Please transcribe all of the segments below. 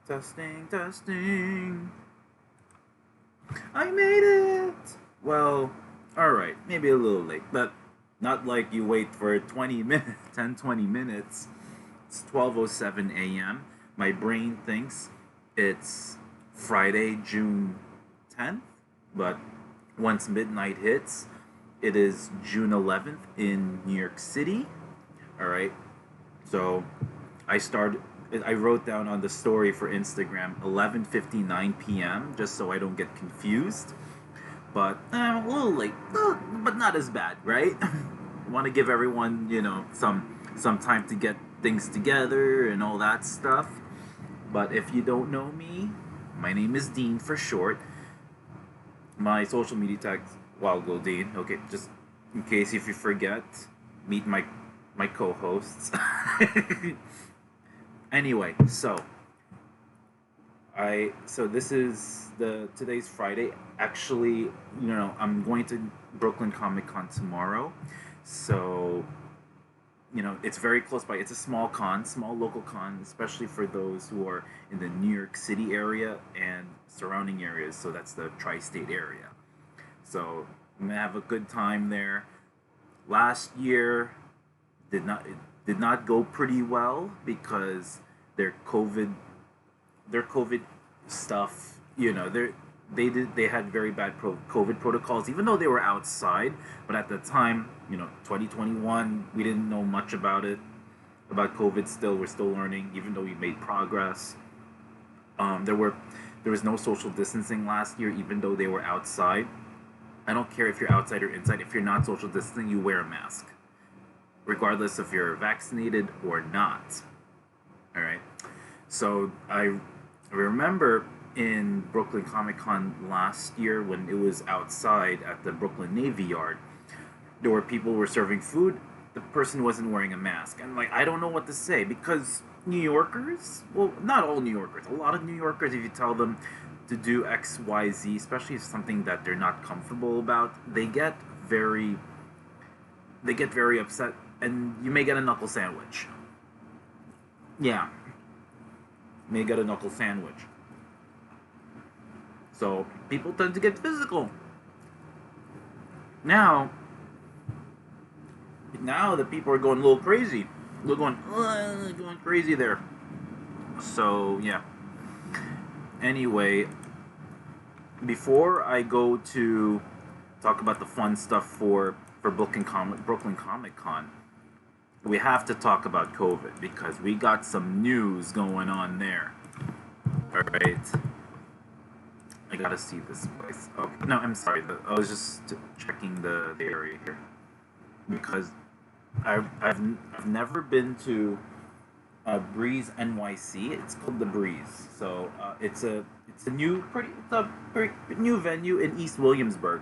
Testing, testing. I made it! Well, alright, maybe a little late, but not like you wait for 20 minutes, 10, 20 minutes. It's 12:07 a.m. My brain thinks it's Friday, June 10th, but once midnight hits, it is June 11th in New York City. Alright, so I started. I wrote down on the story for Instagram 11:59 p.m. just so I don't get confused. But a little late, but not as bad, right? Want to give everyone, some time to get things together and all that stuff. But if you don't know me, my name is Dean for short. My social media tags Wild Gold Dean. Okay, just in case if you forget, meet my co-hosts. Anyway, so this is the today's Friday. Actually, I'm going to Brooklyn Comic Con tomorrow. So, it's very close by. It's a small con, small local con, especially for those who are in the New York City area and surrounding areas. So that's the tri-state area. So I'm gonna have a good time there. Last year did not it did not go pretty well because their COVID their COVID stuff, they had very bad COVID protocols, even though they were outside. But at the time, 2021, we didn't know much about it, about COVID. Still, we're still learning, even though we made progress. Um, there were there was no social distancing last year, even though they were outside. I don't care if you're outside or inside. If you're not social distancing, you wear a mask, regardless if you're vaccinated or not. All right. So I remember in Brooklyn Comic Con last year when it was outside at the Brooklyn Navy Yard, there were people who were serving food. The person wasn't wearing a mask, and like I don't know what to say because New Yorkers, well, not all New Yorkers, a lot of New Yorkers, if you tell them to do X, Y, Z, especially if something that they're not comfortable about, they get very upset, and you may get a knuckle sandwich. Yeah, may get a knuckle sandwich. So people tend to get physical. Now, now the people are going a little crazy. They're going crazy there. So yeah. Anyway, before I go to talk about the fun stuff for Brooklyn Comic Con, we have to talk about COVID because we got some news going on there. All right. I gotta see this place. Oh no, I'm sorry. I was just checking the area here because I've never been to Breeze NYC. It's called the Breeze. So it's a pretty new venue in East Williamsburg.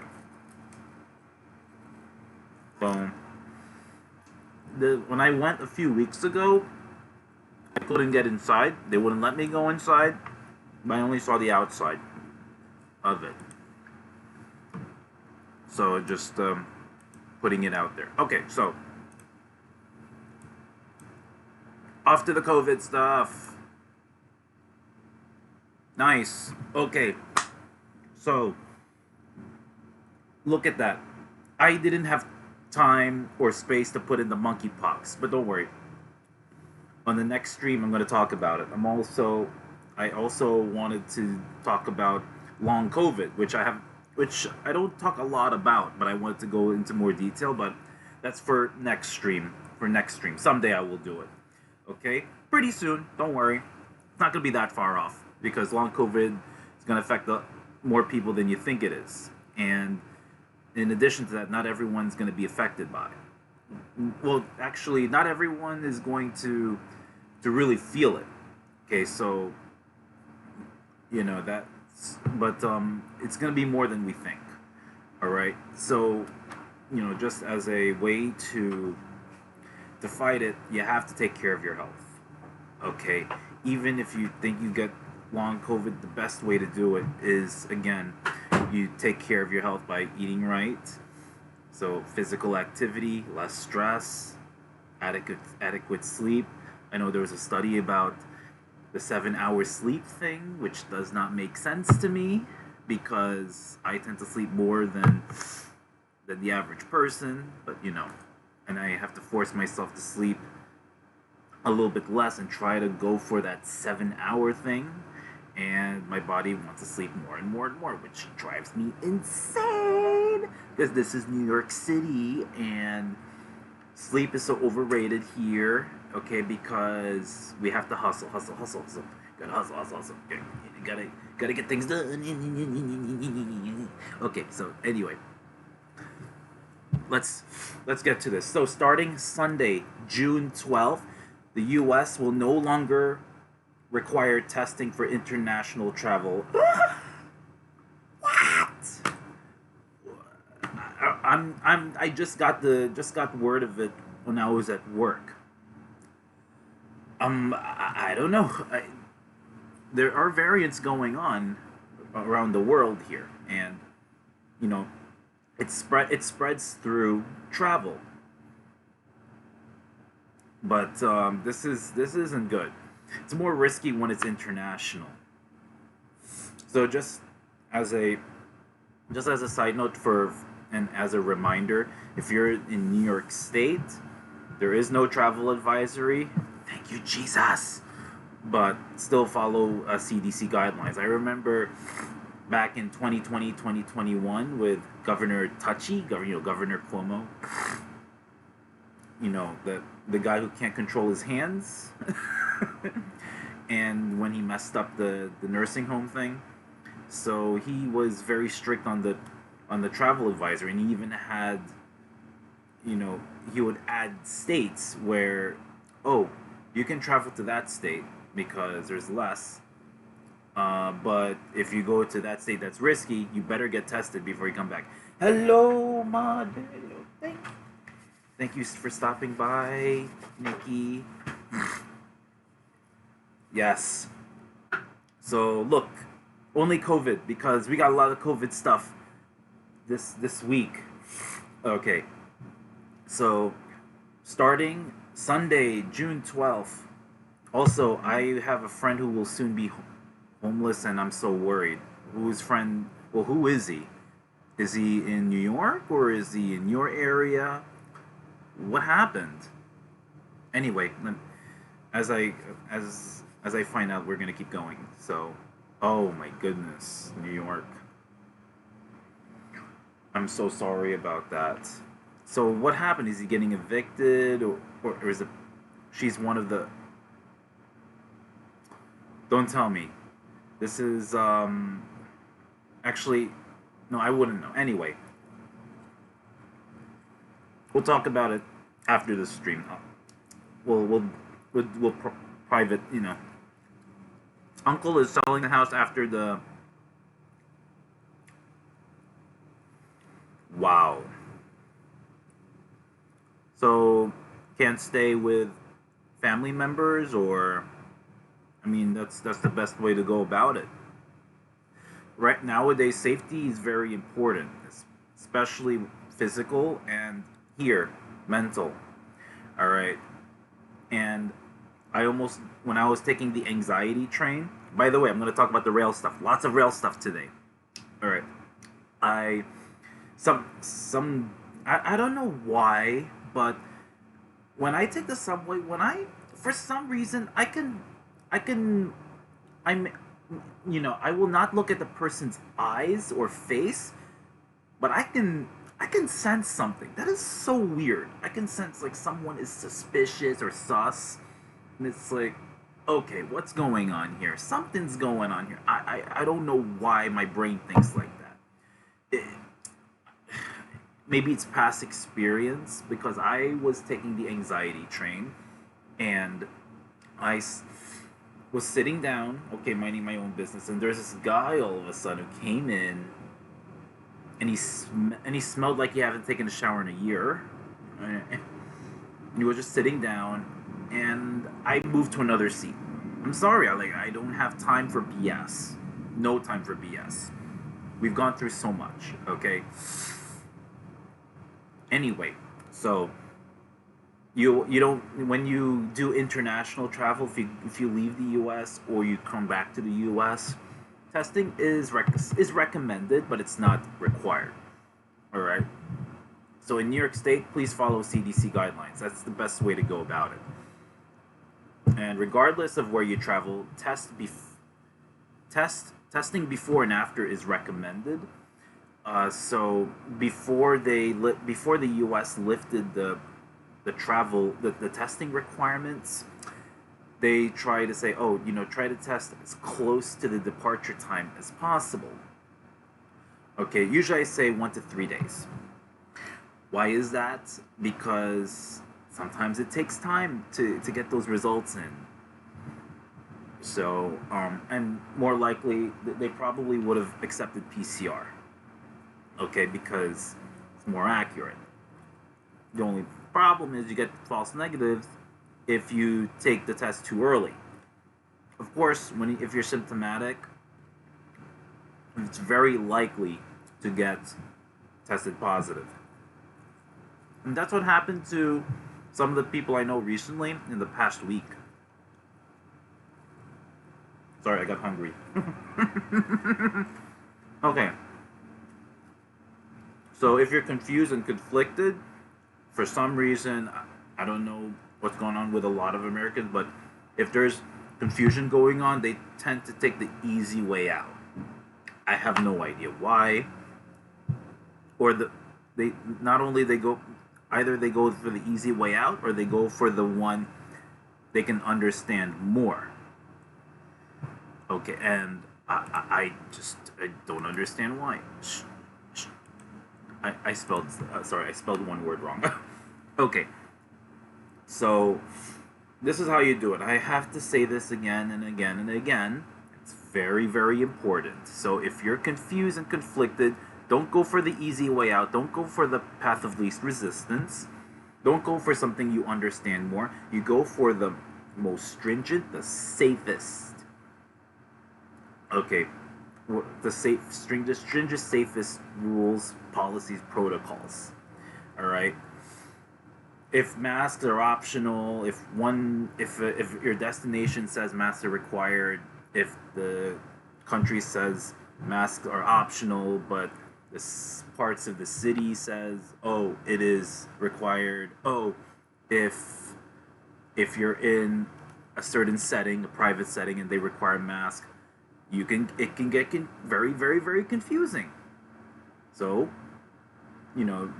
So the when I went a few weeks ago, I couldn't get inside. They wouldn't let me go inside. But I only saw the outside of it. So just putting it out there. Okay, so off to the COVID stuff. Nice. Okay, so look at that. I didn't have time or space to put in the monkeypox, but don't worry. On the next stream, I'm going to talk about it. I also wanted to talk about long COVID, which I don't talk a lot about, but I wanted to go into more detail. But that's for next stream. For next stream, someday I will do it. Okay, pretty soon. Don't worry. It's not going to be that far off because long COVID is going to affect more people than you think it is, and in addition to that, not everyone's going to be affected by it. Well, actually, not everyone is going to really feel it. Okay, so that's but it's going to be more than we think. All right, so just as a way to fight it, you have to take care of your health. Okay, even if you think you get long COVID, the best way to do it is again, you take care of your health by eating right. So physical activity, less stress, adequate sleep. I know there was a study about the 7 hour sleep thing, which does not make sense to me because I tend to sleep more than the average person, but and I have to force myself to sleep a little bit less and try to go for that 7 hour thing. And my body wants to sleep more and more and more, which drives me insane because this is New York City and sleep is so overrated here. Okay, because we have to hustle, hustle, hustle, hustle. Gotta hustle, hustle, hustle. Gotta get things done. Okay, so anyway, let's get to this. So starting Sunday, June 12th, the U.S. will no longer require testing for international travel. What? I just got the word of it when I was at work. I don't know. There are variants going on around the world here, and you know, it spreads through travel. But this isn't good. It's more risky when it's international. So as a just as a side note for and as a reminder, if you're in New York State, there is no travel advisory. Thank you, Jesus. But still follow CDC guidelines. I remember back in 2020, 2021 with Governor Touchy, Governor Cuomo, the guy who can't control his hands. And when he messed up the nursing home thing, so he was very strict on the travel advisory, and he even had, he would add states where, oh, you can travel to that state because there's less, but if you go to that state that's risky, you better get tested before you come back. Hello, Mod. Thank you for stopping by, Nikki. Yes. So look, only COVID because we got a lot of COVID stuff this week. Okay. So starting Sunday, June 12th. Also, I have a friend who will soon be homeless, and I'm so worried. Who is he? Is he in New York or is he in your area? What happened? Anyway, as I find out, we're gonna keep going. So, oh my goodness, New York. I'm so sorry about that. So what happened? Is he getting evicted, or is it? She's one of the. Don't tell me. This is actually, no, I wouldn't know. Anyway, we'll talk about it after the stream. We'll private. Uncle is selling the house after the. Wow. So can't stay with family members, or I mean that's the best way to go about it. Right nowadays, safety is very important, especially physical and here mental. All right, and when I was taking the anxiety train. By the way, I'm going to talk about the rail stuff. Lots of rail stuff today. All right, I I don't know why, but when I take the subway, for some reason I'm I will not look at the person's eyes or face, but I can sense something. That is so weird. I can sense like someone is suspicious or sus, and it's like, okay, what's going on here? Something's going on here. I don't know why my brain thinks like that. Maybe it's past experience because I was taking the anxiety train, and was sitting down, okay, minding my own business, and there's this guy all of a sudden who came in, and he smelled like he hadn't taken a shower in a year. And he was just sitting down, and I moved to another seat. I'm sorry, I don't have time for BS. No time for BS. We've gone through so much, okay? Anyway, so You don't, when you do international travel, if you leave the U.S. or you come back to the U.S., testing is recommended, but it's not required. All right. So in New York State, please follow CDC guidelines. That's the best way to go about it. And regardless of where you travel, testing before and after is recommended. So before the U.S. lifted the testing requirements, they try to say, oh, try to test as close to the departure time as possible. Okay, usually I say 1 to 3 days. Why is that? Because sometimes it takes time to get those results in. So, and more likely, they probably would have accepted PCR. Okay, because it's more accurate. The only problem is you get false negatives if you take the test too early. Of course, if you're symptomatic, it's very likely to get tested positive. And that's what happened to some of the people I know recently in the past week. Sorry, I got hungry. Okay. So if you're confused and conflicted, for some reason, I don't know what's going on with a lot of Americans, but if there's confusion going on, they tend to take the easy way out. I have no idea why. Or they not only they go either they go for the easy way out or they go for the one they can understand more. Okay, and I don't understand why. I spelled sorry, I spelled one word wrong. Okay, so this is how you do it. I have to say this again and again and again. It's very, very important. So if you're confused and conflicted, don't go for the easy way out. Don't go for the path of least resistance. Don't go for something you understand more. You go for the most stringent, the safest. Okay, the stringent, safest rules, policies, protocols. All right. If masks are optional, if your destination says masks are required, if the country says masks are optional, but the parts of the city says, oh, it is required. Oh, if you're in a certain setting, a private setting, and they require masks, it can get very, very, very confusing. So,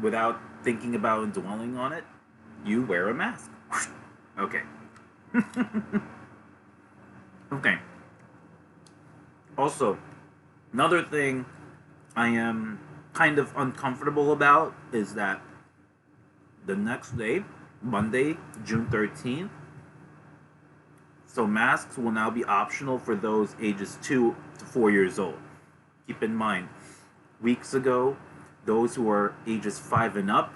without thinking about and dwelling on it, you wear a mask. Okay. Okay. Also, another thing I am kind of uncomfortable about is that the next day, Monday, June 13th, so masks will now be optional for those ages 2 to 4 years old. Keep in mind, weeks ago, those who are ages 5 and up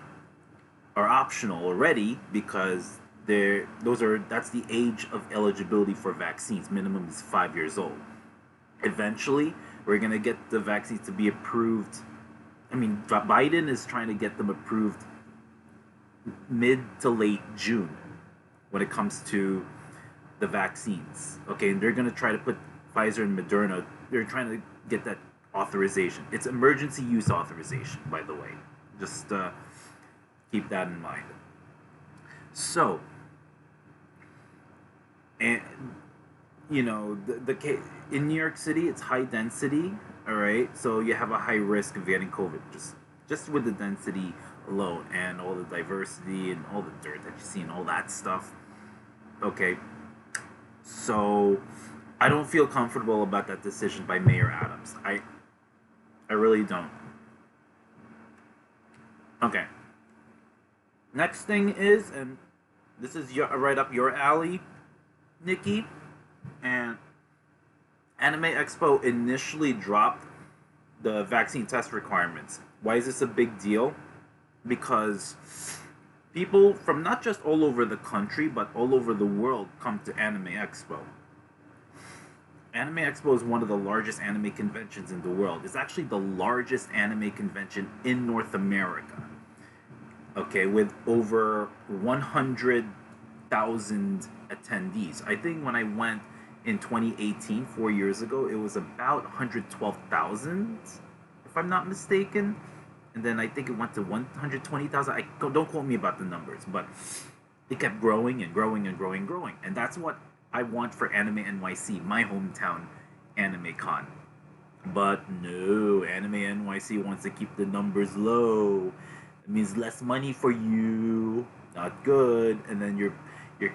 are optional already because that's the age of eligibility for vaccines. Minimum is 5 years old. Eventually, we're gonna get the vaccines to be approved. I mean, Biden is trying to get them approved mid to late June when it comes to the vaccines. Okay, and they're gonna try to put Pfizer and Moderna. They're trying to get that authorization. It's emergency use authorization, by the way. Just keep that in mind. So, and the in New York City, it's high density. All right, so you have a high risk of getting COVID just with the density alone and all the diversity and all the dirt that you see and all that stuff. Okay, so I don't feel comfortable about that decision by Mayor Adams. I really don't. Okay. Next thing is, and this is right up your alley, Nikki, and Anime Expo initially dropped the vaccine test requirements. Why is this a big deal? Because people from not just all over the country, but all over the world come to Anime Expo. Anime Expo is one of the largest anime conventions in the world. It's actually the largest anime convention in North America. okay, with over 100,000 attendees. I think when I went in 2018, 4 years ago, it was about 112,000, if I'm not mistaken. And then I think it went to 120,000. Don't quote me about the numbers, but it kept growing and growing and growing and growing. And that's what I want for Anime NYC, my hometown anime con. But no, Anime NYC wants to keep the numbers low. It means less money for you. Not good. And then you're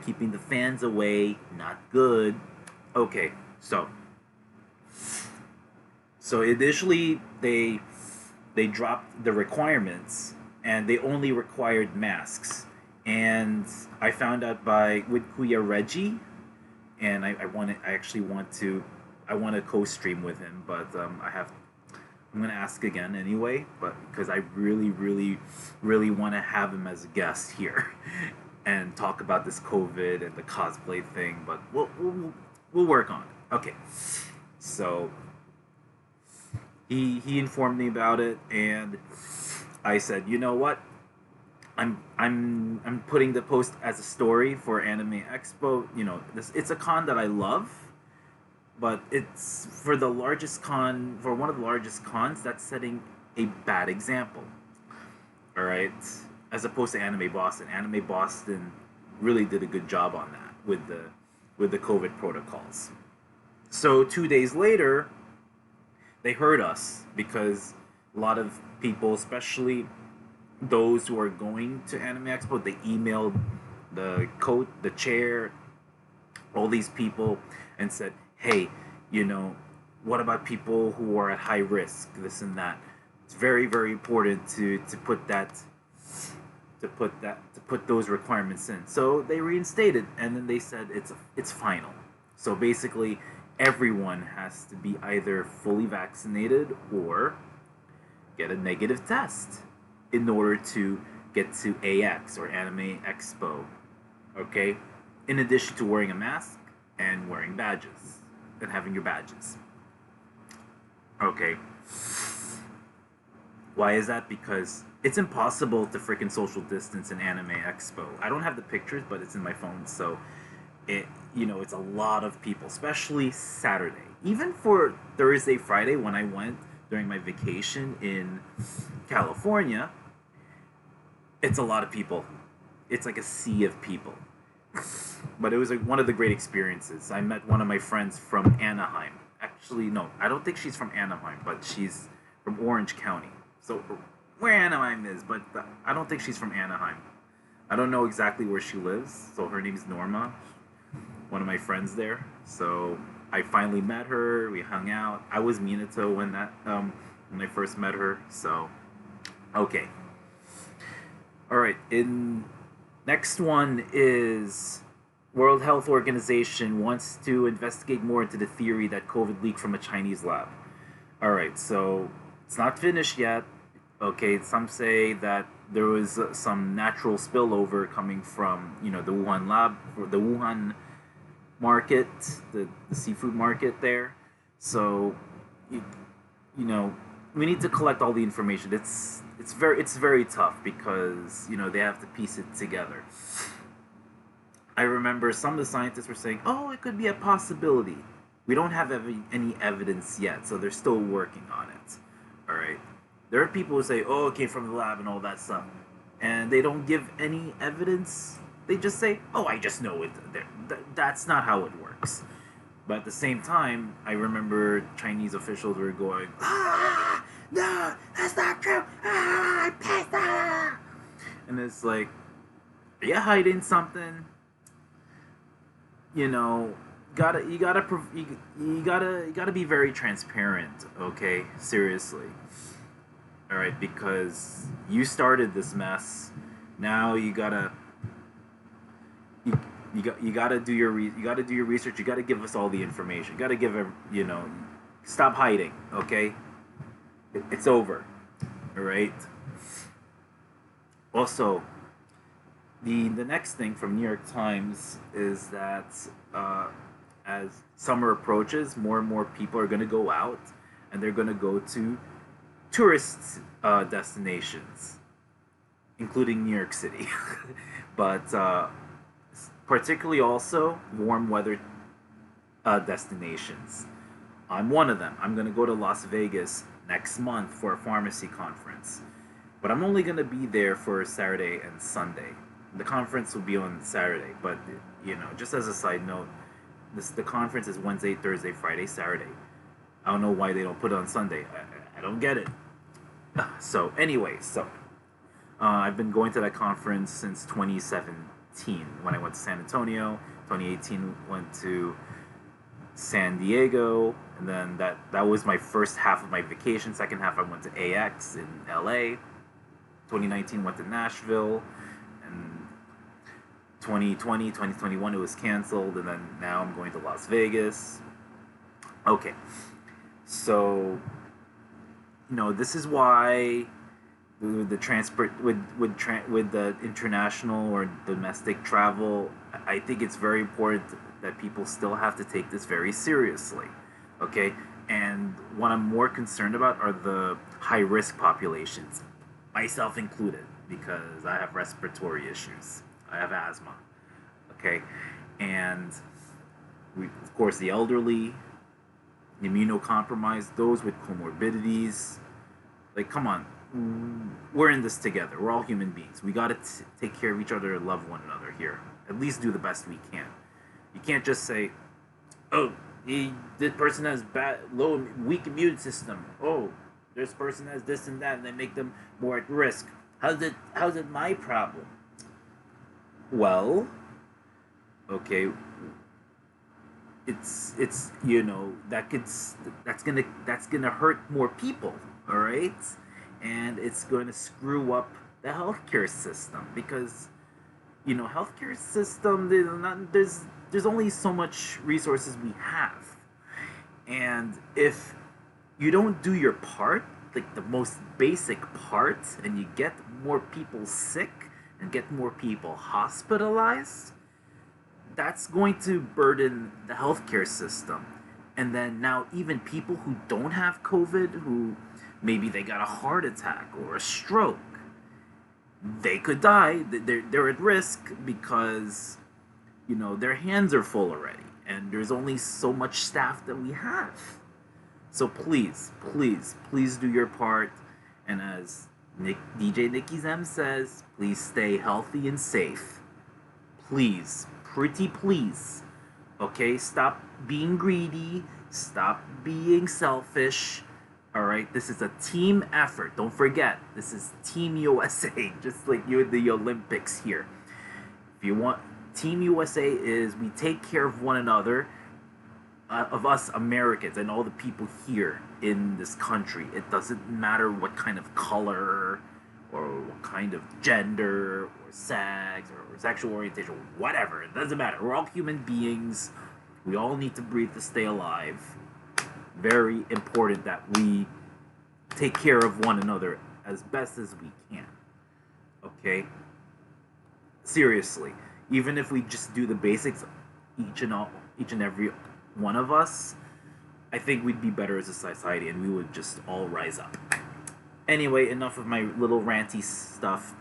keeping the fans away. Not good. Okay, so initially they dropped the requirements and they only required masks. And I found out by with Kuya Reggie, and I actually want to co-stream with him, but I'm gonna ask again anyway, but because I really, really, really want to have him as a guest here and talk about this COVID and the cosplay thing. But we'll work on it. Okay, so he informed me about it, and I said, you know what? I'm putting the post as a story for Anime Expo. You know, this it's a con that I love, but it's for one of the largest cons that's setting a bad example. All right, as opposed to Anime Boston. Anime Boston really did a good job on that with the COVID protocols. So 2 days later, they heard us because a lot of people, especially those who are going to Anime Expo, they emailed the chair, all these people, and said, "Hey, you know, what about people who are at high risk? This and that. It's very, very important to put those requirements in." So they reinstated, and then they said it's final. So basically, everyone has to be either fully vaccinated or get a negative test in order to get to AX or Anime Expo. Okay? In addition to wearing a mask and wearing badges and having your badges. Okay. Why is that? Because it's impossible to freaking social distance in Anime Expo. I don't have the pictures, but it's in my phone, so it's a lot of people, especially Saturday. Even for Thursday, Friday, when I went during my vacation in California, it's a lot of people. It's like a sea of people. But it was like one of the great experiences. I met one of my friends from Anaheim. Actually, no, I don't think she's from Anaheim, but she's from Orange County. So where Anaheim is, but I don't think she's from Anaheim. I don't know exactly where she lives. So her name's Norma, one of my friends there. So I finally met her. We hung out. I was Minato when I first met her. So okay. All right. In next one is World Health Organization wants to investigate more into the theory that COVID leaked from a Chinese lab. All right. So it's not finished yet. Okay. Some say that there was some natural spillover coming from the Wuhan lab, or the Wuhan market, the seafood market there. So we need to collect all the information. It's very tough because they have to piece it together. I remember some of the scientists were saying, "Oh, it could be a possibility." We don't have any evidence yet, so they're still working on it. All right. There are people who say, "Oh, it came from the lab" and all that stuff, and they don't give any evidence. They just say, "Oh, I just know it." That's not how it works. But at the same time, I remember Chinese officials were going, "Ah, no, that's not true. Ah, I'm pissed." Ah. And it's like, are you hiding something? You know, you gotta be very transparent. Okay, seriously. All right, because you started this mess. Now you gotta you gotta do your research. You gotta give us all the information. You gotta stop hiding. Okay, it's over. All right. Also, the next thing from New York Times is that as summer approaches, more and more people are gonna go out, and they're gonna go to tourist destinations. including New York City. But particularly also warm weather destinations. I'm one of them. I'm going to go to Las Vegas next month for a pharmacy conference. But I'm only going to be there for Saturday and Sunday. The conference will be on Saturday, but just as a side note, the conference is Wednesday, Thursday, Friday, Saturday. I don't know why they don't put it on Sunday. I don't get it. So anyway, I've been going to that conference since 2017 when I went to San Antonio. 2018 went to San Diego, and then that was my first half of my vacation. Second half I went to AX in LA. 2019 went to Nashville, and 2021 it was canceled, and then now I'm going to Las Vegas. Okay, so this is why the transport with the international or domestic travel, I think it's very important that people still have to take this very seriously. Okay, and what I'm more concerned about are the high risk populations, myself included, because I have respiratory issues. I have asthma. Okay, and of course the elderly, immunocompromised, those with comorbidities. Like, come on, we're in this together. We're all human beings. We gotta take care of each other and love one another here. At least do the best we can. You can't just say, "Oh, this person has weak immune system. Oh, this person has this and that," and they make them more at risk. How's it my problem? Well, okay, it's that's gonna hurt more people, all right, and it's going to screw up the healthcare system because healthcare system, there's only so much resources we have, and if you don't do your part, like the most basic part, and you get more people sick and get more people hospitalized, that's going to burden the healthcare system. And then now even people who don't have COVID, who maybe they got a heart attack or a stroke, they could die. They're at risk because their hands are full already, and there's only so much staff that we have. So please, please, please do your part. And as DJ Nicky Zem says, please stay healthy and safe. Please, pretty please. Okay, stop being greedy. Stop being selfish. All right, this is a team effort. Don't forget, this is Team USA, just like you at the Olympics here. If you want, Team USA is we take care of one another, of us Americans and all the people here in this country. It doesn't matter what kind of color or what kind of gender or sex or sexual orientation, whatever. It doesn't matter. We're all human beings. We all need to breathe to stay alive. Very important that we take care of one another as best as we can. Okay? Seriously. Even if we just do the basics, each and every one of us, I think we'd be better as a society and we would just all rise up. Anyway, enough of my little ranty stuff.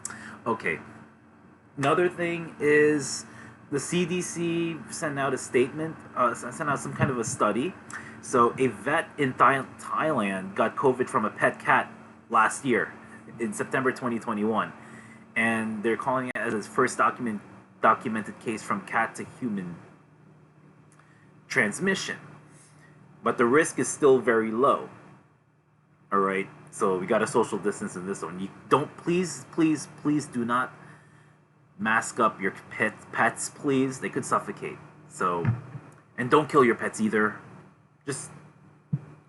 Okay. Another thing is the CDC sent out a statement, sent out some kind of a study. So a vet in Thailand got COVID from a pet cat last year in September 2021. And they're calling it as its first documented case from cat to human transmission. But the risk is still very low. All right, so we got to social distance in this one. You don't, please do not mask up your pets, please. They could suffocate. So, and don't kill your pets either. Just,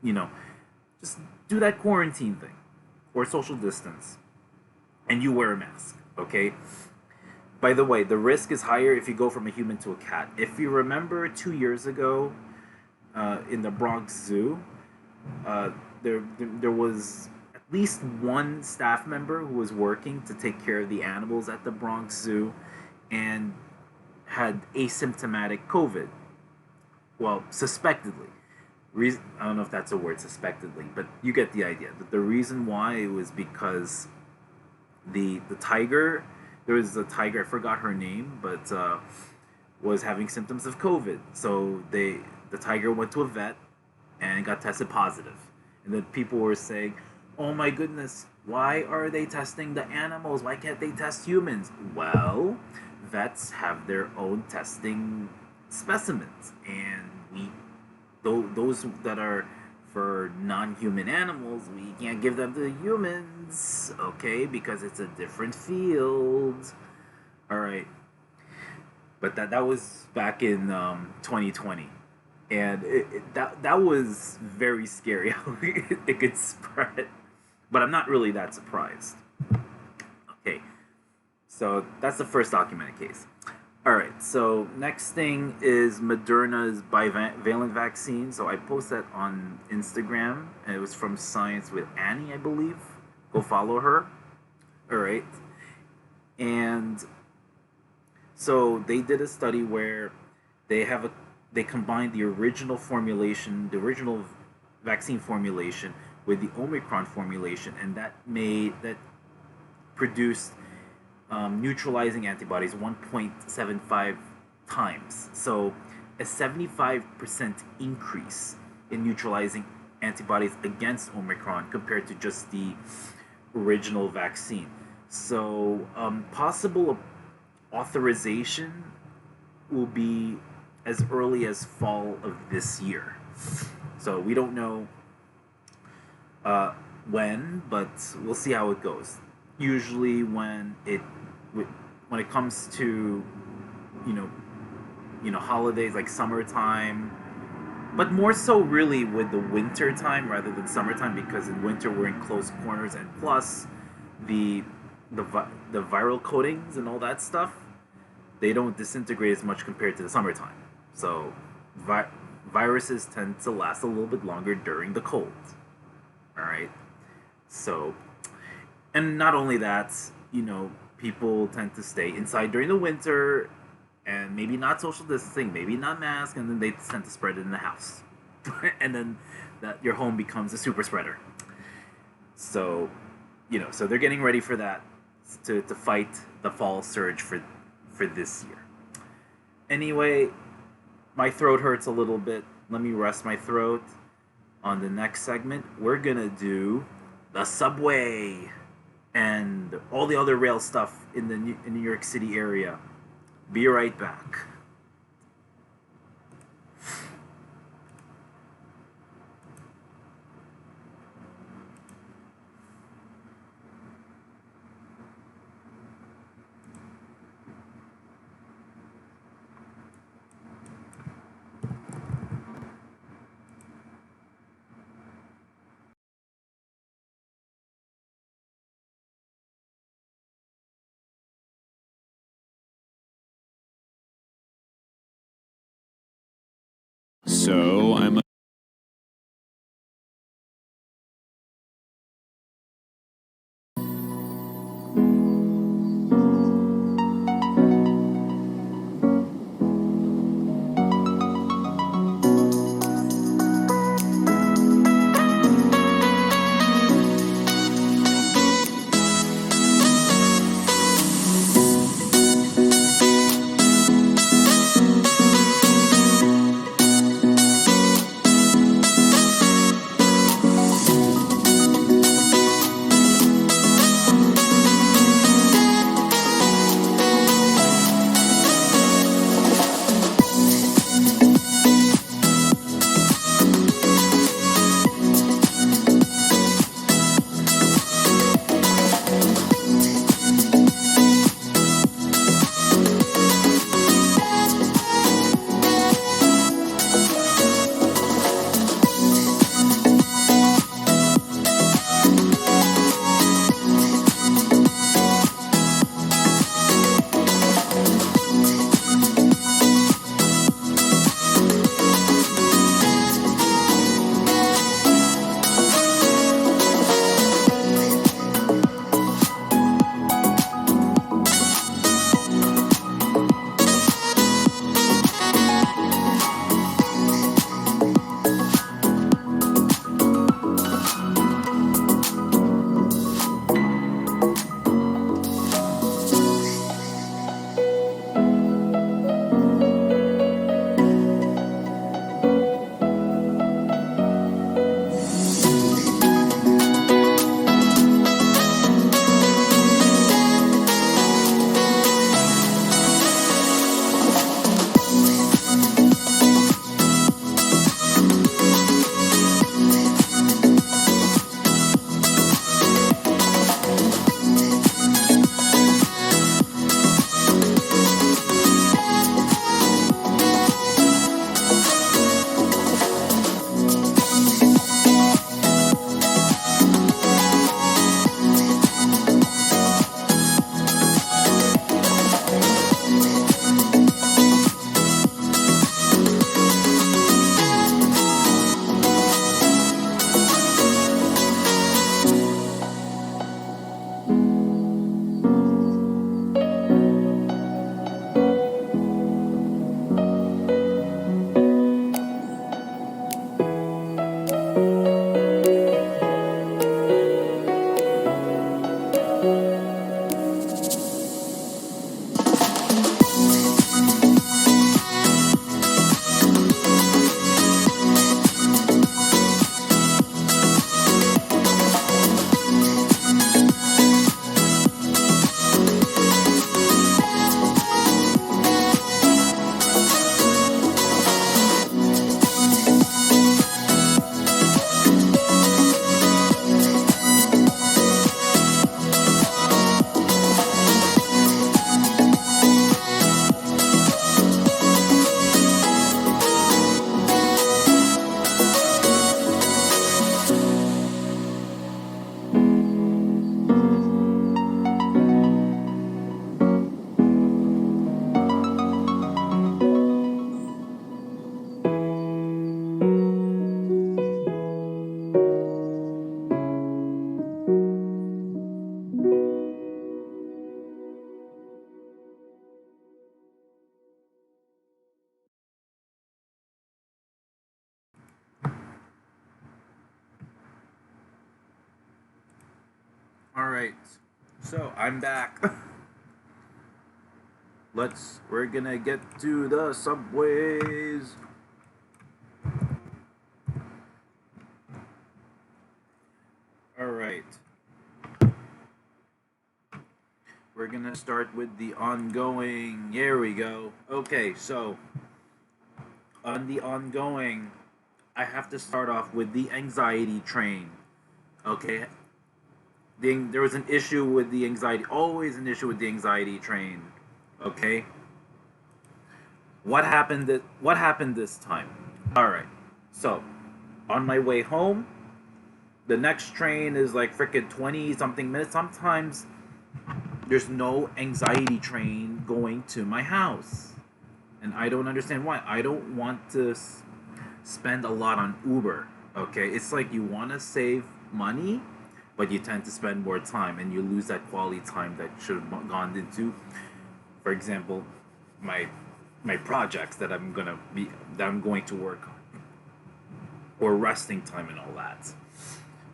just do that quarantine thing or social distance, and you wear a mask. Okay. By the way, the risk is higher if you go from a human to a cat. If you remember 2 years ago, in the Bronx Zoo, there was at least one staff member who was working to take care of the animals at the Bronx Zoo and had asymptomatic COVID. Well, suspectedly. I don't know if that's a word, suspectedly, but you get the idea. The reason why it was because The tiger, there was a tiger, I forgot her name, but was having symptoms of COVID. So the tiger went to a vet and got tested positive. And then people were saying, "Oh my goodness, why are they testing the animals? Why can't they test humans?" Well, vets have their own testing specimens, and those that are for non-human animals, we can't give them to humans, okay? Because it's a different field. All right, but that was back in 2020, and that was very scary how it could spread. But I'm not really that surprised. Okay, so that's the first documented case. All right, so next thing is Moderna's bivalent vaccine. So I posted that on Instagram, and it was from Science with Annie, I believe. Go follow her. All right, and so they did a study where they combined the original formulation, the original vaccine formulation, with the Omicron formulation, and that produced neutralizing antibodies 1.75 times. So a 75% increase in neutralizing antibodies against Omicron compared to just the original vaccine. So possible authorization will be as early as fall of this year. So we don't know when, but we'll see how it goes. Usually, when it comes to you know holidays like summertime, but more so really with the winter time rather than summertime, because in winter we're in close corners, and plus the the viral coatings and all that stuff, they don't disintegrate as much compared to the summertime. So viruses tend to last a little bit longer during the cold. All right. So, and not only that, people tend to stay inside during the winter and maybe not social distancing, maybe not mask, and then they tend to spread it in the house. And then that your home becomes a super spreader. So, so they're getting ready for that to fight the fall surge for this year. Anyway, my throat hurts a little bit. Let me rest my throat. On the next segment, we're gonna do the subway and all the other rail stuff in the New York City area. Be right back. So I'm right. So I'm back. We're gonna get to the subways. All right. We're gonna start with the ongoing. Here we go. Okay, so on the ongoing, I have to start off with the anxiety train. Okay, there was an issue with the anxiety. Always an issue with the anxiety train. Okay, what happened this time? All right, so on my way home, the next train is like freaking 20 something minutes. Sometimes there's no anxiety train going to my house, and I don't understand why. I don't want to spend a lot on Uber. Okay, it's like you want to save money, but you tend to spend more time, and you lose that quality time that should have gone into, for example, my projects that I'm going to work on, or resting time and all that.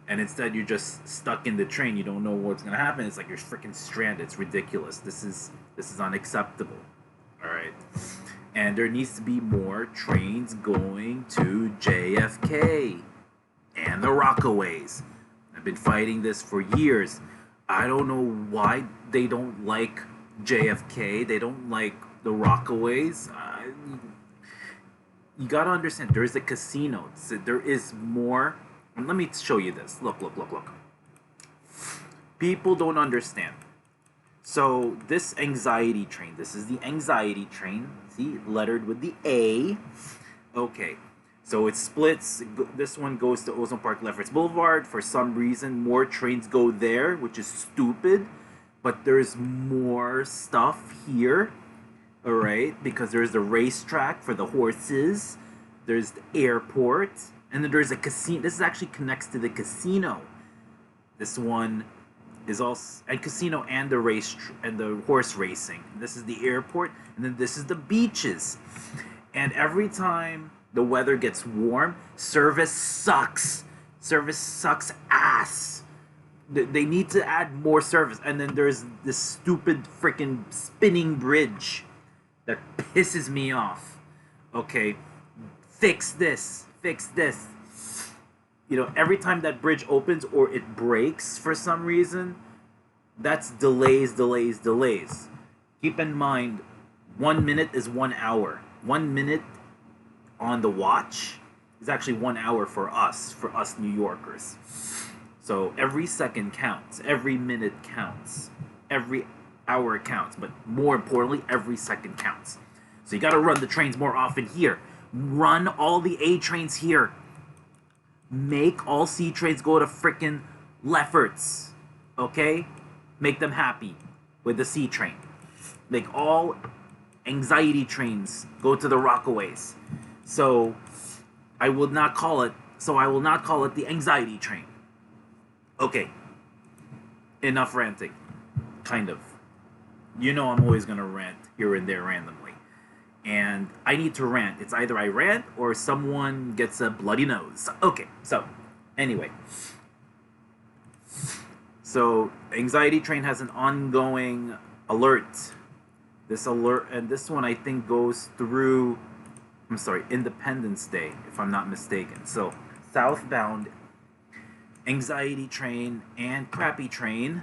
And instead, you're just stuck in the train. You don't know what's gonna happen. It's like you're freaking stranded. It's ridiculous. This is unacceptable. All right. And there needs to be more trains going to JFK and the Rockaways. I've been fighting this for years. I don't know why they don't like JFK. They don't like the Rockaways. You gotta understand, there is a casino. There is more. Let me show you this. Look. People don't understand. So this anxiety train, this is the anxiety train. See, lettered with the A. Okay. So it splits. This one goes to Ozone Park Lefferts Boulevard. For some reason, more trains go there, which is stupid. But there's more stuff here. All right, because there's the racetrack for the horses. There's the airport. And then there's a casino. This actually connects to the casino. This one is also a casino and the and the horse racing. This is the airport, and then this is the beaches. And every time the weather gets warm, service sucks. Service sucks ass. They need to add more service. And then there's this stupid freaking spinning bridge that pisses me off. Okay, fix this. You know, every time that bridge opens or it breaks for some reason, that's delays. Keep in mind, 1 minute is 1 hour. 1 minute on the watch is actually 1 hour for us New Yorkers. So every second counts, every minute counts, every hour counts, but more importantly, every second counts. So you gotta run the trains more often here. Run all the A trains here. Make all C trains go to frickin' Lefferts. Okay? Make them happy with the C train. Make all anxiety trains go to the Rockaways. So I will not call it the anxiety train. Okay. Enough ranting. Kind of. You know I'm always gonna rant here and there randomly. And I need to rant. It's either I rant or someone gets a bloody nose. Okay, so anyway. So anxiety train has an ongoing alert. This alert, and this one I think goes through, Independence Day, if I'm not mistaken. So southbound anxiety train and crappy train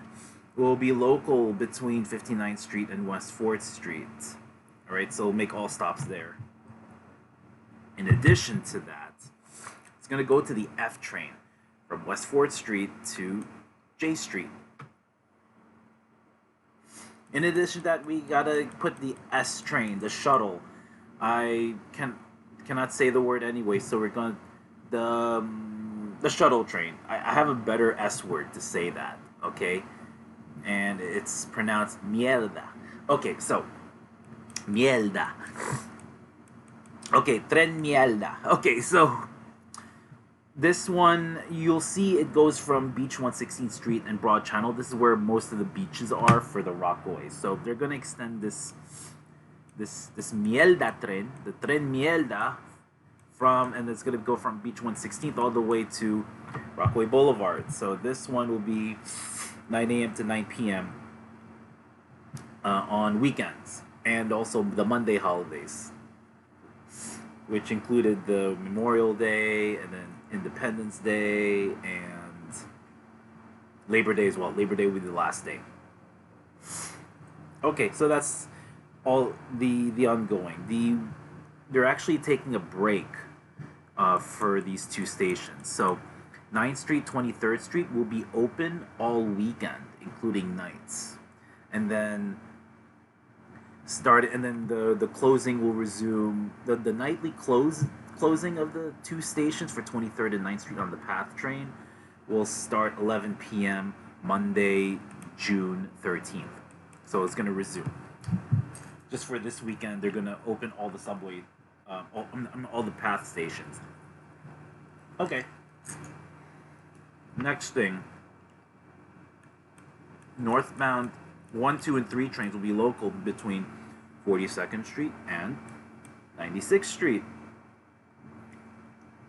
will be local between 59th Street and West 4th Street. Alright, so make all stops there. In addition to that, it's going to go to the F train from West 4th Street to J Street. In addition to that, we gotta put the S train, the shuttle. I cannot say the word anyway, so we're gonna the shuttle train. I have a better S word to say that, okay? And it's pronounced mierda. Okay, so mierda. Okay, tren mierda. Okay, so this one, you'll see it goes from Beach 116th Street and Broad Channel. This is where most of the beaches are for the Rockaways. So they're gonna extend this mierda tren, the tren mierda, and it's gonna go from Beach 116th all the way to Rockaway Boulevard. So this one will be 9 a.m. to 9 p.m. On weekends, and also the Monday holidays, which included the Memorial Day and then Independence Day and Labor Day as well. Labor Day will be the last day. Okay, so that's all the ongoing. They're actually taking a break for these two stations. So 9th Street, 23rd Street will be open all weekend, including nights. And then the closing will resume. The nightly closing of the two stations for 23rd and 9th Street on the PATH train will start 11 p.m. Monday, June 13th. So it's going to resume. Just for this weekend, they're going to open all the subway, all the PATH stations. Okay. Next thing. Northbound 1, 2, and 3 trains will be local between 42nd Street and 96th Street.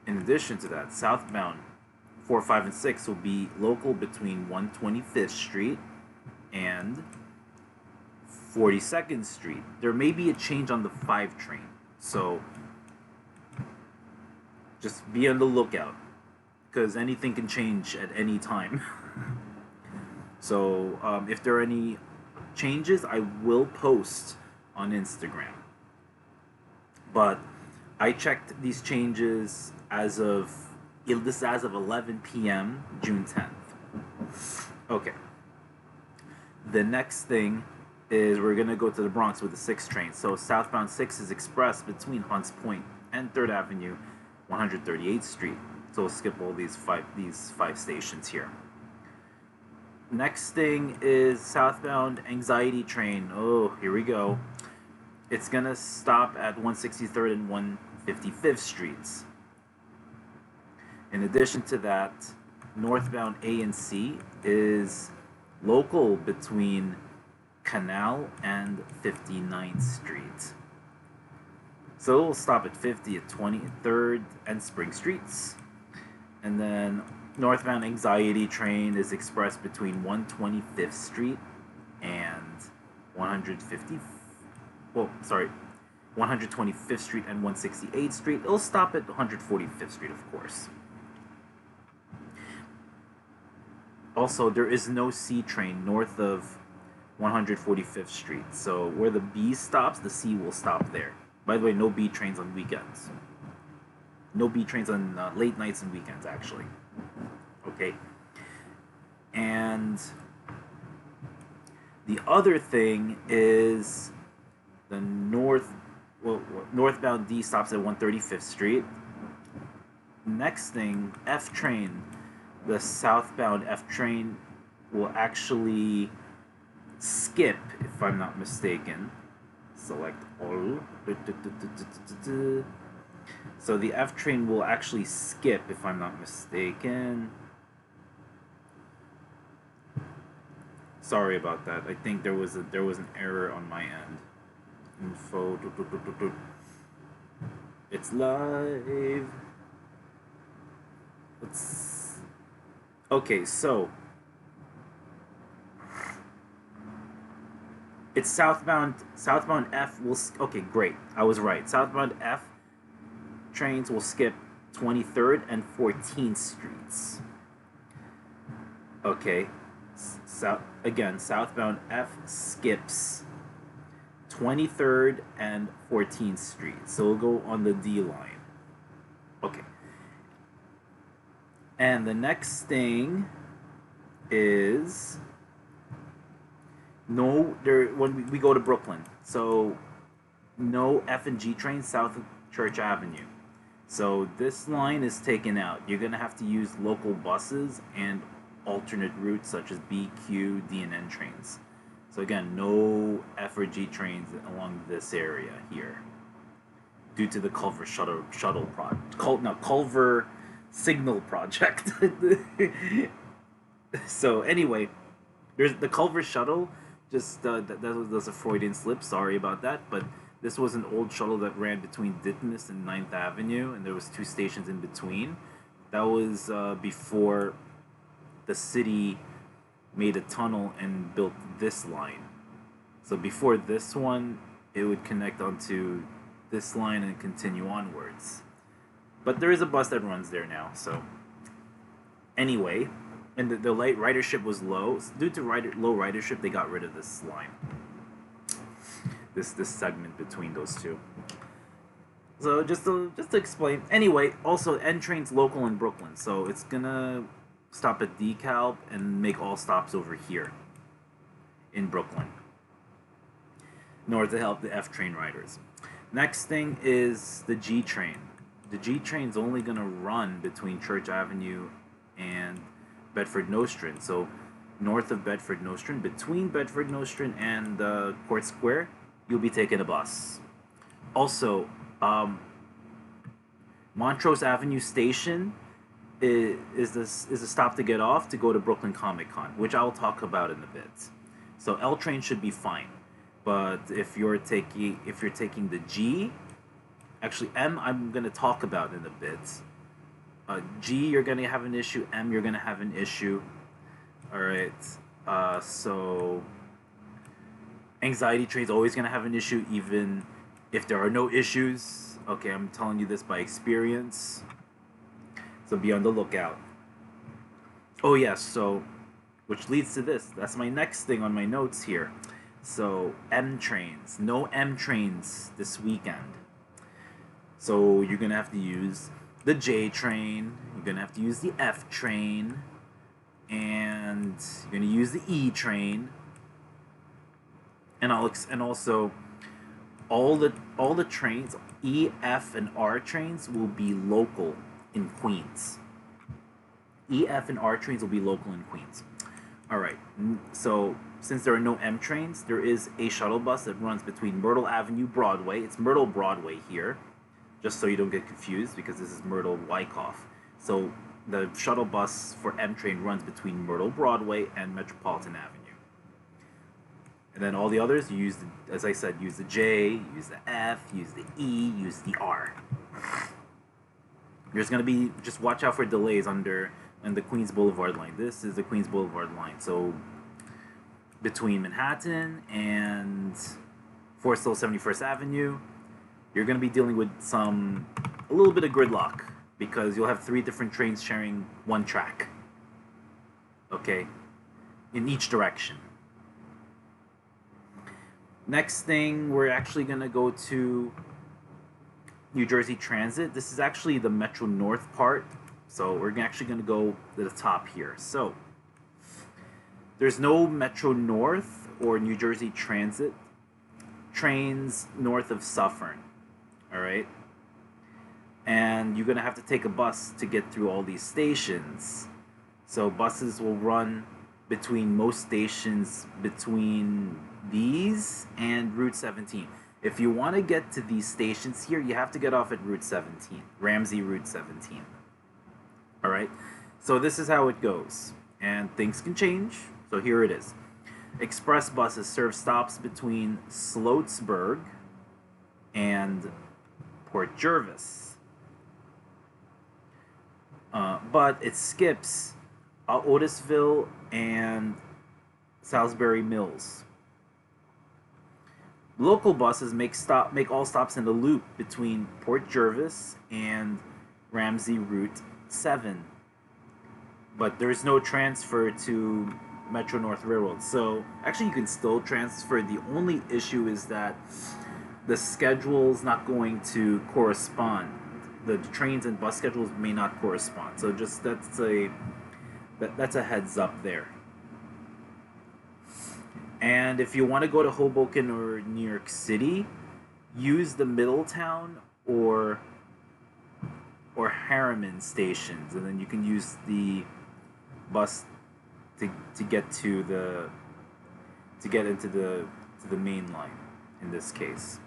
In addition to that, southbound 4, 5, and 6 will be local between 125th Street and 42nd Street. There may be a change on the 5 train, so just be on the lookout, because anything can change at any time. So if there are any changes, I will post on Instagram. But I checked these changes as of 11 p.m. June 10th. Okay. The next thing is we're gonna go to the Bronx with the 6 train. So southbound 6 is express between Hunts Point and 3rd Avenue, 138th Street. So we'll skip all these five stations here. Next thing is southbound Anxiety train. Oh, here we go. It's gonna stop at 163rd and 155th Streets. In addition to that, northbound A and C is local between Canal and 59th Street. So we'll stop at 50th, 23rd, and Spring Streets. And then northbound Anxiety train is express between 125th Street and 125th Street and 168th Street. It'll stop at 145th Street, of course. Also, there is no C train north of 145th Street. So where the B stops, the C will stop there. By the way, no B trains on weekends. No B trains on late nights and weekends, actually. Okay. And the other thing is the northbound D stops at 135th Street. Next thing, F train. The southbound F train will actually skip, if I'm not mistaken. Select all. So the F train will actually skip, if I'm not mistaken. Sorry about that. I think there was an error on my end. Info. It's live. Okay, so it's southbound F will okay, great. I was right. Southbound F trains will skip 23rd and 14th Streets. Okay. Southbound F skips 23rd and 14th Street. So we'll go on the D line. Okay. And the next thing is when we go to Brooklyn. So no F and G trains south of Church Avenue. So this line is taken out. You're going to have to use local buses and alternate routes such as B, Q, D, and N trains. So again, no F or G trains along this area here due to the Culver Culver Signal Project. So anyway, there's the Culver Shuttle. Just that was a Freudian slip. Sorry about that, but this was an old shuttle that ran between Ditmas and 9th Avenue, and there was 2 stations in between. That was before the city made a tunnel and built this line. So before this one, it would connect onto this line and continue onwards. But there is a bus that runs there now. So anyway, and the light ridership was low. Due to low ridership, they got rid of this line. This segment between those two. So just to explain. Anyway, also N train's local in Brooklyn, so it's gonna stop at DeKalb and make all stops over here in Brooklyn in order to help the F train riders. Next thing is the G train. The G train's only gonna run between Church Avenue and Bedford Nostrand. So north of Bedford Nostrand, between Bedford Nostrand and Court Square, you'll be taking a bus. Also, Montrose Avenue Station is a stop to get off to go to Brooklyn Comic Con, which I'll talk about in a bit. So L train should be fine, but if you're taking the G, actually M I'm gonna talk about in a bit. G you're gonna have an issue. M you're gonna have an issue. All right. So anxiety train's always gonna have an issue, even if there are no issues. Okay, I'm telling you this by experience. So be on the lookout. Oh yes, so which leads to this. That's my next thing on my notes here. So M trains. No M trains this weekend. So you're gonna have to use the J train, you're gonna have to use the F train, and you're gonna use the E train. And also all the trains, E, F, and R trains will be local in Queens. E, F, and R trains will be local in Queens. All right. So since there are no M trains, there is a shuttle bus that runs between Myrtle Avenue, Broadway. It's Myrtle Broadway here, just so you don't get confused, because this is Myrtle Wyckoff. So the shuttle bus for M train runs between Myrtle Broadway and Metropolitan Avenue. And then all the others, you use, as I said, use the J, use the F, use the E, use the R. There's gonna be, just watch out for delays on the Queens Boulevard line. This is the Queens Boulevard line. So between Manhattan and Forest Hill 71st Avenue, you're gonna be dealing with a little bit of gridlock, because you'll have 3 different trains sharing one track. Okay, in each direction. Next thing, we're actually gonna go to New Jersey Transit. This is actually the Metro North part, so we're actually gonna go to the top here. So there's no Metro North or New Jersey Transit trains north of Suffern. All right, and you're gonna have to take a bus to get through all these stations. So buses will run between most stations between these and Route 17. If you want to get to these stations here, you have to get off at Route 17, Ramsey Route 17. All right, so this is how it goes, and things can change. So here it is. Express buses serve stops between Sloatsburg and Port Jervis, but it skips Otisville and Salisbury Mills. Local buses make all stops in the loop between Port Jervis and Ramsey Route 7. But there's no transfer to Metro North Railroad. So actually you can still transfer. The only issue is that the schedule's not going to correspond. The trains and bus schedules may not correspond. So just that's a heads up there. And if you want to go to Hoboken or New York City, use the Middletown or Harriman stations, and then you can use the bus to get into the main line in this case.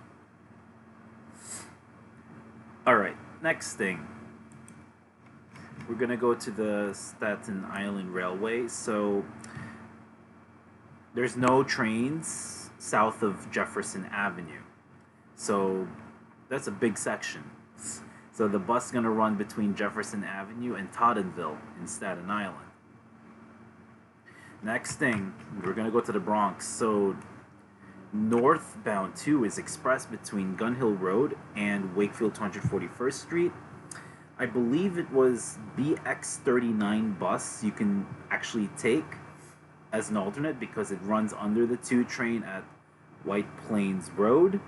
All right, next thing. We're gonna go to the Staten Island Railway. So there's no trains south of Jefferson Avenue. So that's a big section. So the bus is going to run between Jefferson Avenue and Tottenville in Staten Island. Next thing, we're gonna go to the Bronx. So northbound 2 is express between Gun Hill Road and Wakefield 241st Street. I believe it was BX39 bus you can actually take as an alternate because it runs under the 2 train at White Plains Road.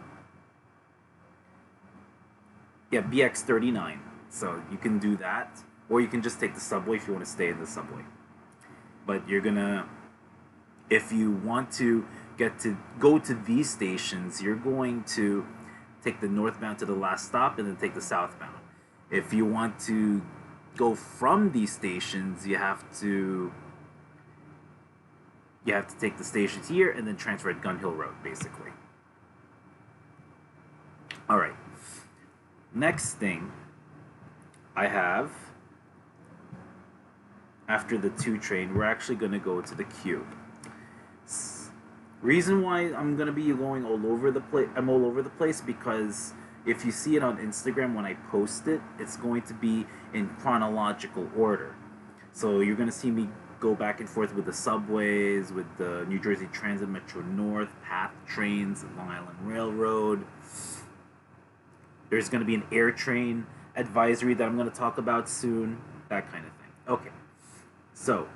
Yeah, BX39. So you can do that. Or you can just take the subway if you want to stay in the subway. But you're gonna, if you want to get to go to these stations, you're going to take the northbound to the last stop and then take the southbound. If you want to go from these stations, you have to take the stations here and then transfer at Gun Hill Road, basically. All right. Next thing I have, after the 2 train, we're actually going to go to the Q. Reason why I'm going to be going all over the place, I'm all over the place because if you see it on Instagram when I post it, it's going to be in chronological order. So you're going to see me go back and forth with the subways, with the New Jersey Transit Metro North, PATH trains, Long Island Railroad. There's going to be an air train advisory that I'm going to talk about soon, that kind of thing. Okay, so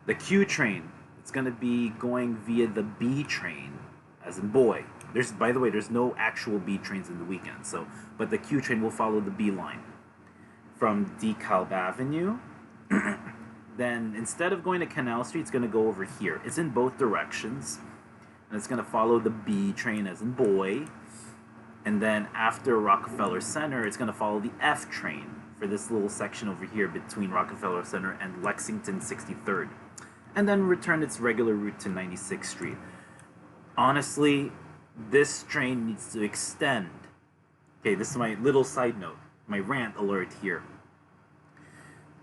the Q train, it's going to be going via the B train, as in boy. There's, by the way, there's no actual B trains in the weekend, so, but the Q train will follow the B line from DeKalb Avenue. Then instead of going to Canal Street, it's going to go over here. It's in both directions, and it's going to follow the B train, as in boy. And then after Rockefeller Center, it's going to follow the F train for this little section over here between Rockefeller Center and Lexington 63rd. And then return its regular route to 96th Street. Honestly, this train needs to extend. Okay, this is my little side note, my rant alert here.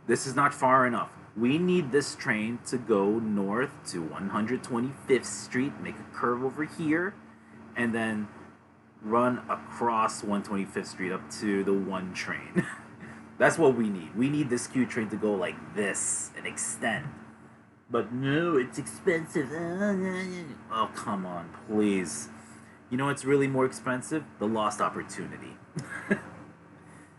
This is not far enough. We need this train to go north to 125th Street, make a curve over here, and then run across 125th Street up to the 1 train. That's what we need. We need this Q train to go like this and extend. But no, it's expensive. Oh, come on, please. You know what's really more expensive? The lost opportunity.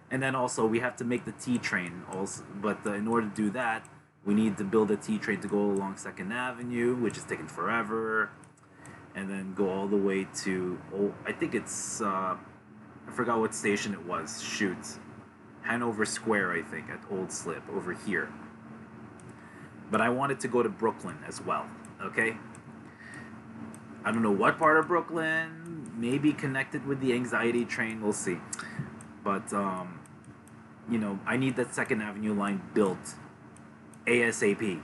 And then also, we have to make the T train also. But in order to do that, we need to build a T train to go along 2nd Avenue, which is taking forever. And then go all the way to, I think it's, I forgot what station it was. Shoot. Hanover Square, I think, at Old Slip, over here. But I wanted to go to Brooklyn as well, okay? I don't know what part of Brooklyn, maybe connected with the anxiety train, we'll see. But, you know, I need that 2nd Avenue line built ASAP.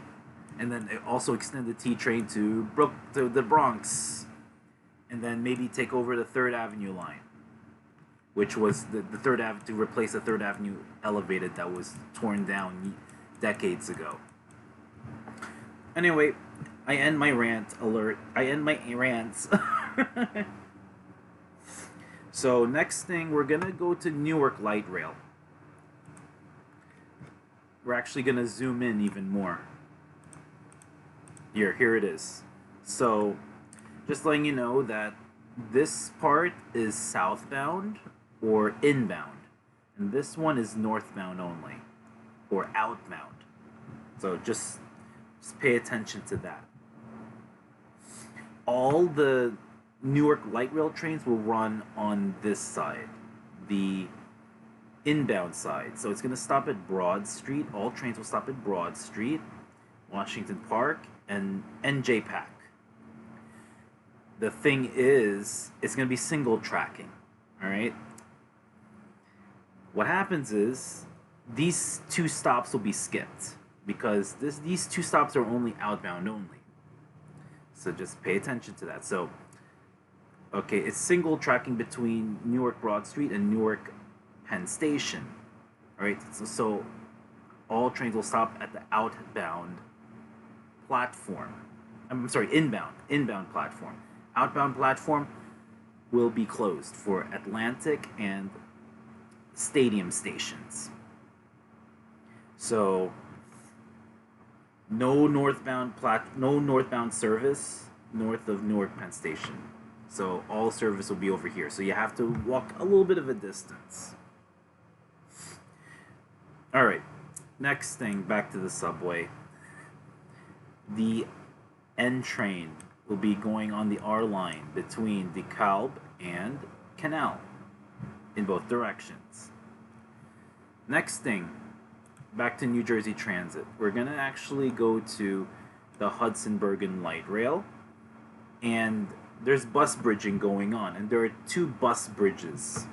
And then also extend the T train to the Bronx. And then maybe take over the 3rd Avenue line, which was the 3rd Avenue, to replace the 3rd Avenue elevated that was torn down decades ago. Anyway, I end my rant alert. I end my rants. So next thing, we're gonna go to Newark Light Rail. We're actually gonna zoom in even more. Here it is. So, just letting you know that this part is southbound or inbound, and this one is northbound only, or outbound. So just pay attention to that. All the Newark light rail trains will run on this side, the inbound side. So it's going to stop at Broad Street. All trains will stop at Broad Street, Washington Park, and NJ-PAC. The thing is, it's going to be single tracking, all right? What happens is, these 2 stops will be skipped because these 2 stops are only outbound only. So just pay attention to that. So, okay, it's single tracking between Newark Broad Street and Newark Penn Station, all right? So all trains will stop at the outbound platform. I'm sorry, inbound platform. Outbound platform will be closed for Atlantic and Stadium stations. So no northbound service north of Newark Penn Station. So all service will be over here. So you have to walk a little bit of a distance. All right. Next thing, back to the subway. The N train will be going on the R line between DeKalb and Canal in both directions. Next thing, back to New Jersey Transit. We're going to actually go to the Hudson Bergen Light Rail, and there's bus bridging going on, and there are two bus bridges.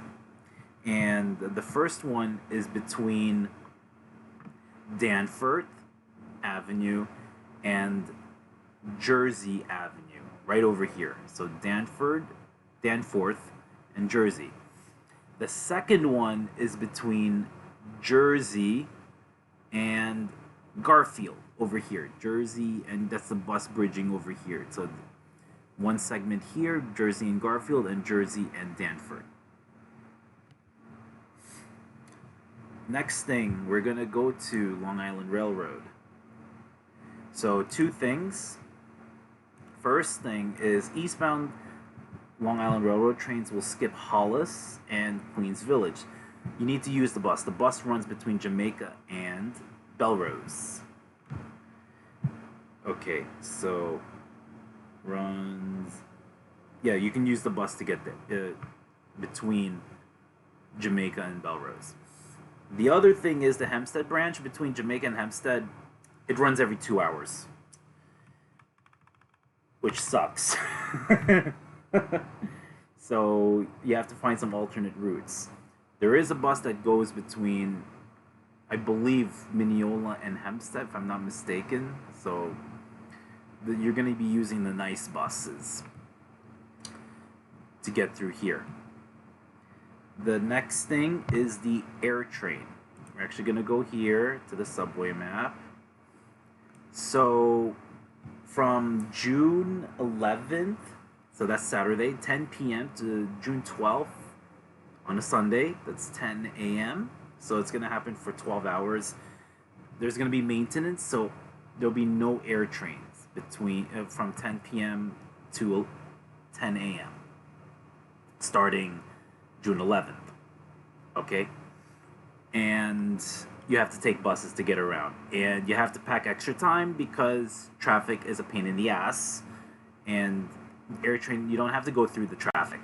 And the first one is between Danforth Avenue and Jersey Avenue, right over here. So Danforth, and Jersey. The second one is between Jersey and Garfield over here. Jersey, and that's the bus bridging over here. So one segment here, Jersey and Garfield, and Jersey and Danforth. Next thing, we're gonna go to Long Island Railroad. So two things. First thing is eastbound Long Island Railroad trains will skip Hollis and Queens Village. You need to use the bus. The bus runs between Jamaica and Belrose. Okay, so runs. Yeah, you can use the bus to get there between Jamaica and Belrose. The other thing is the Hempstead branch between Jamaica and Hempstead. It runs every 2 hours, which sucks. So you have to find some alternate routes. There is a bus that goes between, I believe, Mineola and Hempstead, if I'm not mistaken. So you're going to be using the nice buses to get through here. The next thing is the air train. We're actually going to go here to the subway map. So from June 11th, so that's Saturday, 10 p.m. to June 12th on a Sunday, that's 10 a.m. So it's going to happen for 12 hours. There's going to be maintenance, so there'll be no air trains between from 10 p.m. to 10 a.m. starting June 11th. Okay? And you have to take buses to get around. And you have to pack extra time because traffic is a pain in the ass. And air train, you don't have to go through the traffic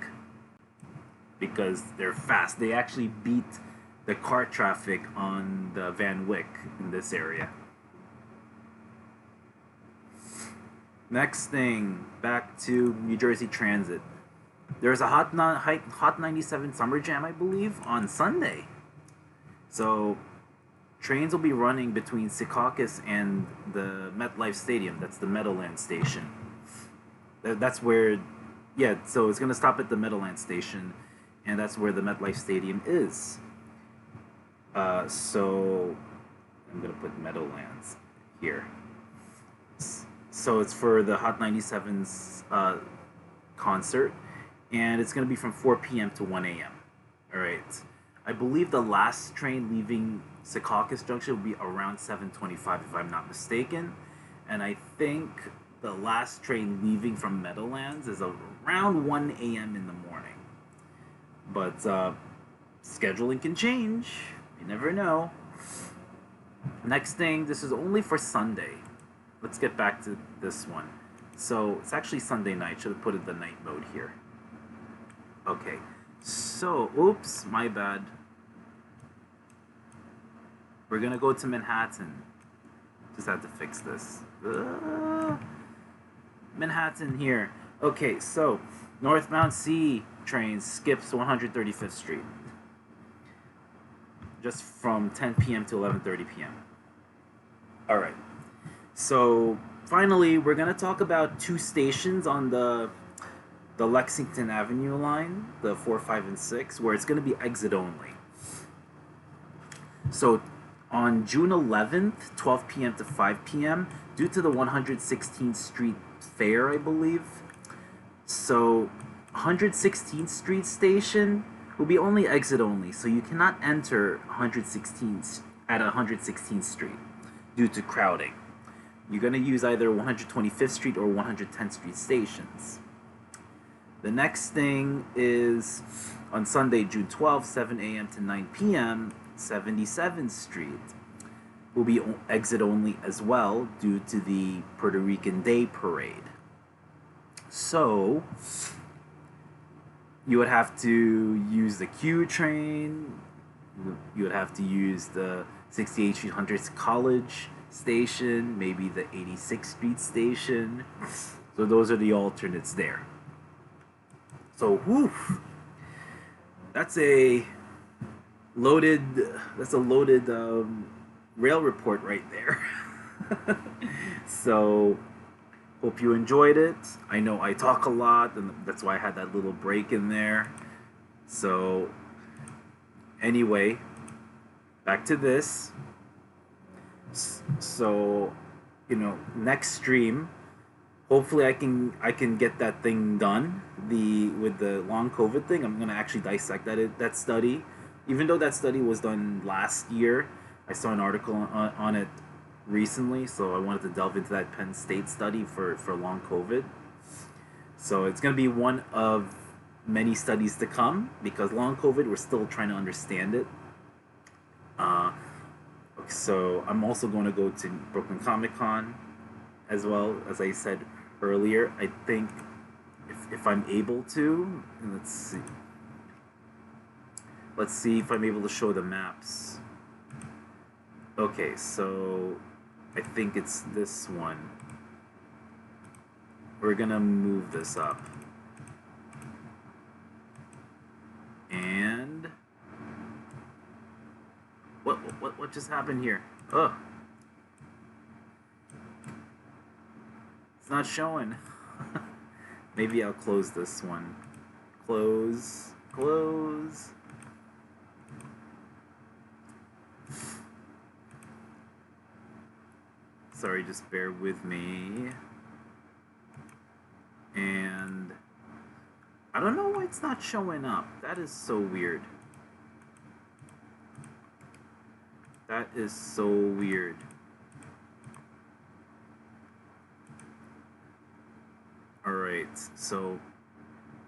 because they're fast. They actually beat the car traffic on the Van Wyck in this area. Next thing, back to New Jersey Transit. There's a Hot 97 Summer Jam, I believe, on Sunday. So trains will be running between Secaucus and the MetLife Stadium. That's the Meadowlands station. That's where, yeah, so it's going to stop at the Meadowlands station, and that's where the MetLife Stadium is. So I'm going to put Meadowlands here. So it's for the Hot 97's concert, and it's going to be from 4 p.m. to 1 a.m. All right. I believe the last train leaving Secaucus Junction will be around 7:25, if I'm not mistaken. And I think the last train leaving from Meadowlands is around 1 a.m. in the morning. But scheduling can change. You never know. Next thing, this is only for Sunday. Let's get back to this one. So it's actually Sunday night. Should have put it the night mode here. Okay. So, oops, my bad. We're gonna go to Manhattan. Just have to fix this. Manhattan here. Okay, so northbound C train skips 135th Street. Just from 10 p.m. to 11:30 p.m. All right. So finally, we're gonna talk about two stations on the Lexington Avenue line, the 4, 5, and 6, where it's gonna be exit only. So on June 11th, 12 p.m. to 5 p.m., due to the 116th Street Fair, I believe. So 116th Street station will be only exit only, so you cannot enter 116th at 116th Street due to crowding. you're going to use either 125th Street or 110th Street stations. The next thing is on Sunday, June 12th, 7 a.m. to 9 p.m., 77th Street will be exit only as well due to the Puerto Rican Day Parade. So, you would have to use the Q train, you would have to use the 68th Street Hunters College station, maybe the 86th Street station. So those are the alternates there. So, whew, that's a loaded rail report right there. So, hope you enjoyed it. I know I talk a lot, and that's why I had that little break in there. So, anyway, back to this. So, next stream, hopefully I can get that thing done. With the long COVID thing, I'm gonna actually dissect that study. Even though that study was done last year, I saw an article on it recently, so I wanted to delve into that Penn State study for long COVID. So it's gonna be one of many studies to come because long COVID, we're still trying to understand it. So I'm also going to go to Brooklyn Comic Con as well, as I said earlier. I think if I'm able to, let's see if I'm able to show the maps. Okay, so I think it's this one. We're gonna move this up. And what just happened here? Ugh. It's not showing. Maybe I'll close this one. Close. Sorry, just bear with me. And I don't know why it's not showing up. That is so weird. That is so weird. Alright, so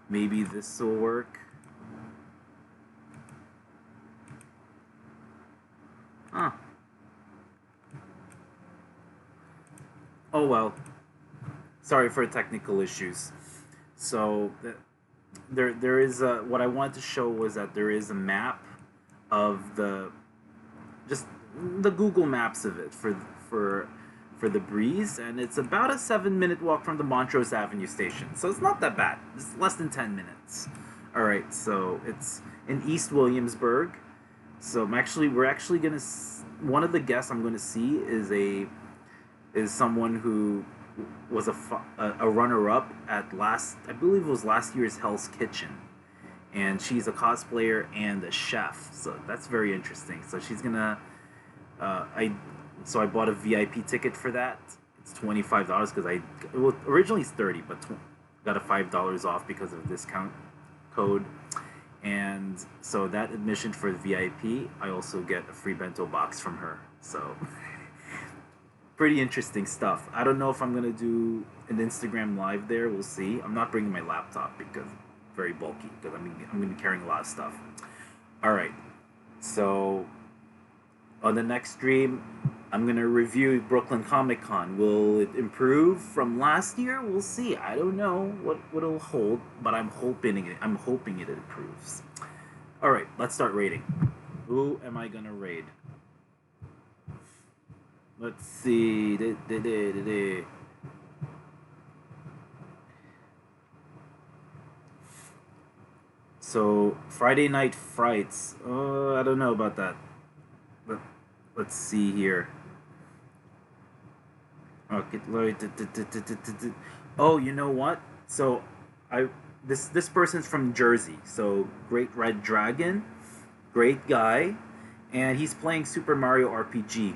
maybe this will work. Huh. Oh well. Sorry for technical issues. So there is what I wanted to show was that there is a map of just the Google Maps of it for the Breeze, and it's about a 7-minute walk from the Montrose Avenue station. So it's not that bad. It's less than 10 minutes. All right, so it's in East Williamsburg. So we're actually gonna one of the guests I'm gonna see is someone who was a runner-up at I believe it was last year's Hell's Kitchen, and she's a cosplayer and a chef. So that's very interesting. So she's gonna I bought a VIP ticket for that. It's $25 because originally it's $30, but got a $5 off because of a discount code. And so that admission for the VIP, I also get a free bento box from her. So pretty interesting stuff. I don't know if I'm gonna do an Instagram live there. We'll see. I'm not bringing my laptop because it's very bulky. Because I'm gonna be carrying a lot of stuff. All right. So on the next stream, I'm gonna review Brooklyn Comic Con. Will it improve from last year? We'll see. I don't know what it'll hold, but I'm hoping it improves. All right, let's start rating. Who am I gonna raid? Let's see. So Friday Night Frights. I don't know about that. Let's see here. Okay, oh, you know what? So this person's from Jersey. So Great Red Dragon, great guy, and he's playing Super Mario RPG.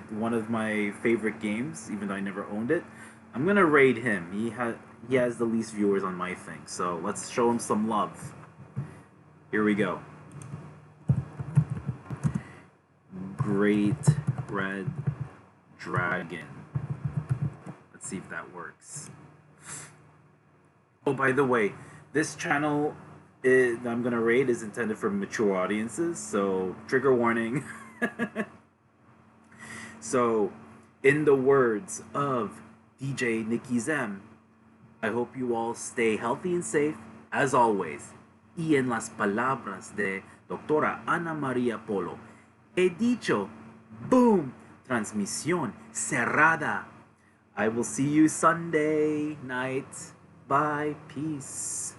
One of my favorite games, even though I never owned it. I'm gonna raid him. He has the least viewers on my thing. So let's show him some love. Here we go. Great Red Dragon. Let's see if that works. Oh, by the way, this channel I'm gonna rate is intended for mature audiences, so trigger warning. So, in the words of DJ Nikki Zem, I hope you all stay healthy and safe, as always. Y en las palabras de Doctora Ana María Polo, he dicho, boom, transmisión cerrada. I will see you Sunday night. Bye, peace.